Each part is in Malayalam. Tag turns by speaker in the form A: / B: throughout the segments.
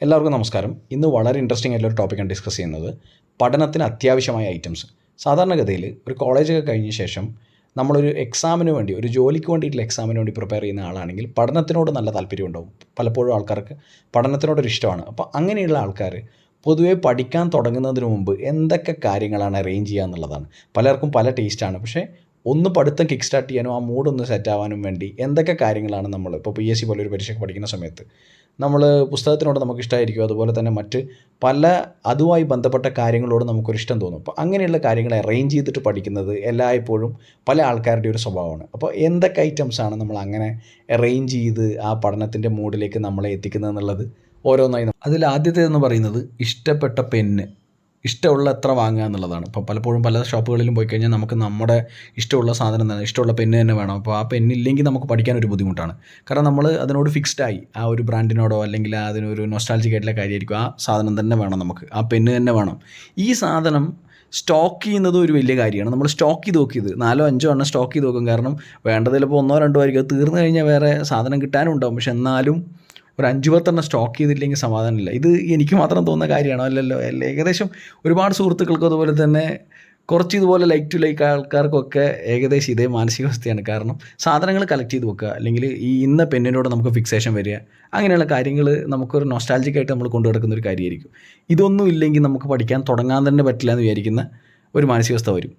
A: എല്ലാവർക്കും നമസ്കാരം. ഇന്ന് വളരെ ഇൻട്രസ്റ്റിംഗ് ആയിട്ടുള്ള ഒരു ടോപ്പിക്കാണ് ഡിസ്കസ് ചെയ്യുന്നത്. പഠനത്തിന് അത്യാവശ്യമായ ഐറ്റംസ്. സാധാരണഗതിയിൽ ഒരു കോളേജൊക്കെ കഴിഞ്ഞ ശേഷം നമ്മളൊരു എക്സാമിന് വേണ്ടി, ഒരു ജോലിക്ക് വേണ്ടിയിട്ടുള്ള എക്സാമിന് വേണ്ടി പ്രിപ്പയർ ചെയ്യുന്ന ആളാണെങ്കിൽ പഠനത്തിനോട് നല്ല താല്പര്യം ഉണ്ടാവും. പലപ്പോഴും ആൾക്കാർക്ക് പഠനത്തിനോടൊരു ഇഷ്ടമാണ്. അപ്പോൾ അങ്ങനെയുള്ള ആൾക്കാർ പൊതുവേ പഠിക്കാൻ തുടങ്ങുന്നതിന് മുമ്പ് എന്തൊക്കെ കാര്യങ്ങളാണ് അറേഞ്ച് ചെയ്യുക എന്നുള്ളതാണ്. പലർക്കും പല ടേസ്റ്റാണ്. പക്ഷേ ഒന്ന് പഠിത്തം കിക്ക് സ്റ്റാർട്ട് ചെയ്യാനും ആ മൂഡൊന്ന് സെറ്റ് ആവാനും വേണ്ടി എന്തൊക്കെ കാര്യങ്ങളാണ് നമ്മൾ ഇപ്പോൾ PSC പോലെ ഒരു പരീക്ഷയ്ക്ക് പഠിക്കുന്ന സമയത്ത് നമ്മൾ പുസ്തകത്തിനോട് നമുക്ക് ഇഷ്ടമായിരിക്കും, അതുപോലെ തന്നെ മറ്റ് പല അതുമായി ബന്ധപ്പെട്ട കാര്യങ്ങളോട് നമുക്കൊരു ഇഷ്ടം തോന്നും. അപ്പോൾ അങ്ങനെയുള്ള കാര്യങ്ങൾ അറേഞ്ച് ചെയ്തിട്ട് പഠിക്കുന്നത് എല്ലായ്പ്പോഴും പല ആൾക്കാരുടെ ഒരു സ്വഭാവമാണ്. അപ്പോൾ എന്തൊക്കെ ഐറ്റംസാണ് നമ്മൾ അങ്ങനെ അറേഞ്ച് ചെയ്ത് ആ പഠനത്തിൻ്റെ മൂഡിലേക്ക് നമ്മളെ എത്തിക്കുന്നത് എന്നുള്ളത് ഓരോന്നായി. അതിൽ ആദ്യത്തേതെന്ന് പറയുന്നത് ഇഷ്ടപ്പെട്ട പെന്ന്, ഇഷ്ടമുള്ള എത്ര വാങ്ങുക എന്നുള്ളതാണ്. ഇപ്പോൾ പലപ്പോഴും പല ഷോപ്പുകളിലും പോയി കഴിഞ്ഞാൽ നമുക്ക് നമ്മുടെ ഇഷ്ടമുള്ള സാധനം തന്നെ, ഇഷ്ടമുള്ള പെന്ന് തന്നെ വേണം. അപ്പോൾ ആ പെന്നില്ലെങ്കിൽ നമുക്ക് പഠിക്കാനൊരു ബുദ്ധിമുട്ടാണ്. കാരണം നമ്മൾ അതിനോട് ഫിക്സ്ഡായി, ആ ഒരു ബ്രാൻഡിനോടോ അല്ലെങ്കിൽ അതിനൊരു നൊസ്റ്റാൾജിക് ആയിട്ടുള്ള കാര്യമായിരിക്കും. ആ സാധനം തന്നെ വേണം, നമുക്ക് ആ പെന്ന് തന്നെ വേണം. ഈ സാധനം സ്റ്റോക്ക് ചെയ്യുന്നത് ഒരു വലിയ കാര്യമാണ്. നമ്മൾ സ്റ്റോക്ക് ചെയ്ത് നോക്കിയത് 4-5 എണ്ണം സ്റ്റോക്ക് ചെയ്ത് നോക്കും. കാരണം വേണ്ടത് ചിലപ്പോൾ 1-2 ആയിരിക്കും. അത് തീർന്നു കഴിഞ്ഞാൽ വേറെ സാധനം കിട്ടാനും ഉണ്ടാവും. പക്ഷെ എന്നാലും ഒരു 5-10 സ്റ്റോക്ക് ചെയ്തില്ലെങ്കിൽ സമാധാനമില്ല. ഇത് എനിക്ക് മാത്രം തോന്നുന്ന കാര്യമാണോ? അല്ലല്ലോ. ഏകദേശം ഒരുപാട് സുഹൃത്തുക്കൾക്കും അതുപോലെ തന്നെ കുറച്ച് ഇതുപോലെ ലൈക്ക് ടു ലൈക്ക് ആൾക്കാർക്കൊക്കെ ഏകദേശം ഇതേ മാനസികാവസ്ഥയാണ്. കാരണം സാധനങ്ങൾ കളക്ട് ചെയ്ത് വെക്കുക, അല്ലെങ്കിൽ ഈ ഇന്ന പെന്നിനോട് നമുക്ക് ഫിക്സേഷൻ വരിക, അങ്ങനെയുള്ള കാര്യങ്ങൾ നമുക്കൊരു നൊസ്റ്റാൾജിക്കായിട്ട് നമ്മൾ കൊണ്ടു നടക്കുന്ന ഒരു കാര്യമായിരിക്കും. ഇതൊന്നും ഇല്ലെങ്കിൽ നമുക്ക് പഠിക്കാൻ തുടങ്ങാൻ തന്നെ പറ്റില്ല എന്ന് വിചാരിക്കുന്ന ഒരു മാനസികാവസ്ഥ വരും.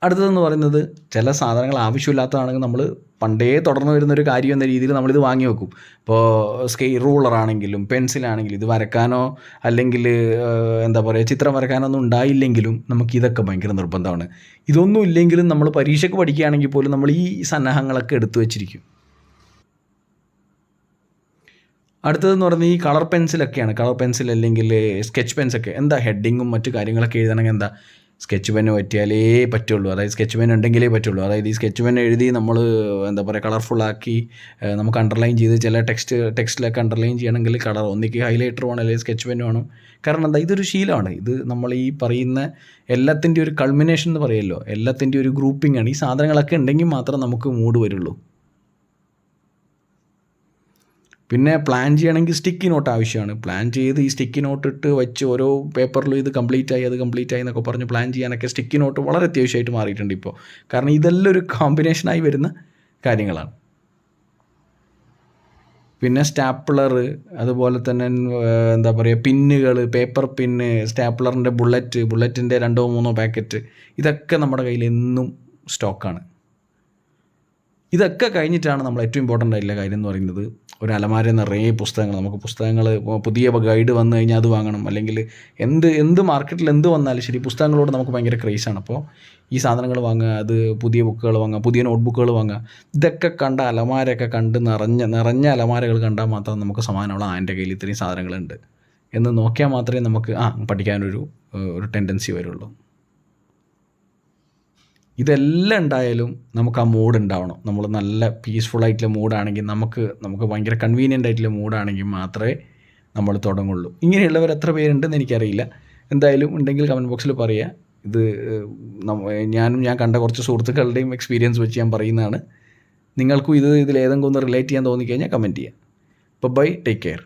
A: അടുത്തതെന്ന് പറയുന്നത് ചില സാധനങ്ങൾ ആവശ്യമില്ലാത്തതാണെങ്കിൽ നമ്മൾ പണ്ടേ തുടർന്ന് വരുന്നൊരു കാര്യം എന്ന രീതിയിൽ നമ്മളിത് വാങ്ങി വെക്കും. ഇപ്പോൾ റൂളറാണെങ്കിലും പെൻസിലാണെങ്കിലും ഇത് വരക്കാനോ അല്ലെങ്കിൽ എന്താ പറയുക ചിത്രം വരക്കാനോ ഒന്നും ഉണ്ടായില്ലെങ്കിലും നമുക്കിതൊക്കെ ഭയങ്കര നിർബന്ധമാണ്. ഇതൊന്നും ഇല്ലെങ്കിലും നമ്മൾ പരീക്ഷയ്ക്ക് പഠിക്കുകയാണെങ്കിൽ പോലും നമ്മൾ ഈ സന്നാഹങ്ങളൊക്കെ എടുത്തു വച്ചിരിക്കും. അടുത്തതെന്ന് പറഞ്ഞാൽ ഈ കളർ പെൻസിലൊക്കെയാണ്. കളർ പെൻസിൽ അല്ലെങ്കിൽ സ്കെച്ച് പെൻസൊക്കെ എന്താ ഹെഡിങ്ങും മറ്റു കാര്യങ്ങളൊക്കെ എഴുതണമെങ്കിൽ എന്താ സ്കെച്ച് പെന്ന് പറ്റിയാലേ പറ്റുള്ളൂ. അതായത് സ്കെച്ച് പെൻ ഉണ്ടെങ്കിലേ പറ്റുള്ളൂ. അതായത് ഈ സ്കെച്ച് പെൻ എഴുതി നമ്മൾ എന്താ പറയുക കളർഫുള്ളാക്കി നമുക്ക് അണ്ടർലൈൻ ചെയ്ത് ചില ടെക്സ്റ്റിലൊക്കെ അണ്ടർലൈൻ ചെയ്യണമെങ്കിൽ കളർ ഒന്നിക്ക് ഹൈലൈറ്റർ വേണം, അല്ലെങ്കിൽ സ്കെച്ച് പെൻ വേണം. കാരണം എന്താ, ഇതൊരു ശീലമാണ്. ഇത് നമ്മൾ ഈ പറയുന്ന എല്ലാത്തിൻ്റെ ഒരു കൾമിനേഷൻ എന്ന് പറയുമല്ലോ, എല്ലാത്തിൻ്റെ ഒരു ഗ്രൂപ്പിംഗ് ആണ്. ഈ സാധനങ്ങളൊക്കെ ഉണ്ടെങ്കിൽ മാത്രം നമുക്ക് മൂഡ് വരുള്ളൂ. പിന്നെ പ്ലാൻ ചെയ്യണമെങ്കിൽ സ്റ്റിക്കി നോട്ട് ആവശ്യമാണ്. പ്ലാൻ ചെയ്ത് ഈ സ്റ്റിക്കി നോട്ട് ഇട്ട് വെച്ച് ഓരോ പേപ്പറിലും ഇത് കംപ്ലീറ്റ് ആയി അത് കംപ്ലീറ്റ് ആയി എന്നൊക്കെ പറഞ്ഞ് പ്ലാൻ ചെയ്യാനൊക്കെ സ്റ്റിക്കി നോട്ട് വളരെ അത്യാവശ്യമായിട്ട് മാറിയിട്ടുണ്ട് ഇപ്പോൾ. കാരണം ഇതെല്ലാം ഒരു കോമ്പിനേഷനായി വരുന്ന കാര്യങ്ങളാണ്. പിന്നെ സ്റ്റാപ്ലർ, അതുപോലെ തന്നെ എന്താ പറയുക പിന്നുകൾ, പേപ്പർ പിന്ന്, സ്റ്റാപ്ലറിൻ്റെ ബുള്ളറ്റിൻ്റെ 2-3 പാക്കറ്റ്, ഇതൊക്കെ നമ്മുടെ കയ്യിൽ എന്നും സ്റ്റോക്കാണ്. ഇതൊക്കെ കഴിഞ്ഞിട്ടാണ് നമ്മൾ ഏറ്റവും ഇമ്പോർട്ടൻ്റ് ആയിട്ടുള്ള കാര്യം എന്ന് പറയുന്നത് ഒരു അലമാര നിറയെ പുസ്തകങ്ങൾ. നമുക്ക് പുസ്തകങ്ങൾ പുതിയ ഗൈഡ് വന്നു കഴിഞ്ഞാൽ അത് വാങ്ങണം, അല്ലെങ്കിൽ എന്ത് മാർക്കറ്റിൽ എന്ത് വന്നാലും ശരി പുസ്തകങ്ങളോട് നമുക്ക് ഭയങ്കര ക്രേസാണ്. അപ്പോൾ ഈ സാധനങ്ങൾ വാങ്ങുക, അത് പുതിയ ബുക്കുകൾ വാങ്ങുക, പുതിയ നോട്ട്ബുക്കുകൾ വാങ്ങുക, ഇതൊക്കെ കണ്ട അലമാരയൊക്കെ കണ്ട് നിറഞ്ഞ അലമാരകൾ കണ്ടാൽ മാത്രം നമുക്ക് സമാധാനമുള്ള എൻ്റെ കയ്യിൽ ഇത്രയും സാധനങ്ങളുണ്ട് എന്ന് നോക്കിയാൽ മാത്രമേ നമുക്ക് പഠിക്കാനൊരു ടെൻഡൻസി വരുള്ളൂ. ഇതെല്ലാം ഉണ്ടായാലും നമുക്ക് ആ മൂഡ് ഉണ്ടാവണം. നമ്മൾ നല്ല പീസ്ഫുള്ളായിട്ടുള്ള മൂഡാണെങ്കിൽ, നമുക്ക് ഭയങ്കര കൺവീനിയൻ്റ് ആയിട്ടുള്ള മൂഡാണെങ്കിൽ മാത്രമേ നമ്മൾ തുടങ്ങുള്ളൂ. ഇങ്ങനെയുള്ളവർ എത്ര പേരുണ്ടെന്ന് എനിക്കറിയില്ല. എന്തായാലും ഉണ്ടെങ്കിൽ കമൻറ്റ് ബോക്സിൽ പറയുക. ഇത് ഞാൻ കണ്ട കുറച്ച് സുഹൃത്തുക്കളുടെയും എക്സ്പീരിയൻസ് വെച്ച് ഞാൻ പറയുന്നതാണ്. നിങ്ങൾക്കും ഇതിലേതെങ്കിലും ഒന്ന് റിലേറ്റ് ചെയ്യാൻ തോന്നിക്കഴിഞ്ഞാൽ കമൻറ്റ് ചെയ്യാം. Bye, take care.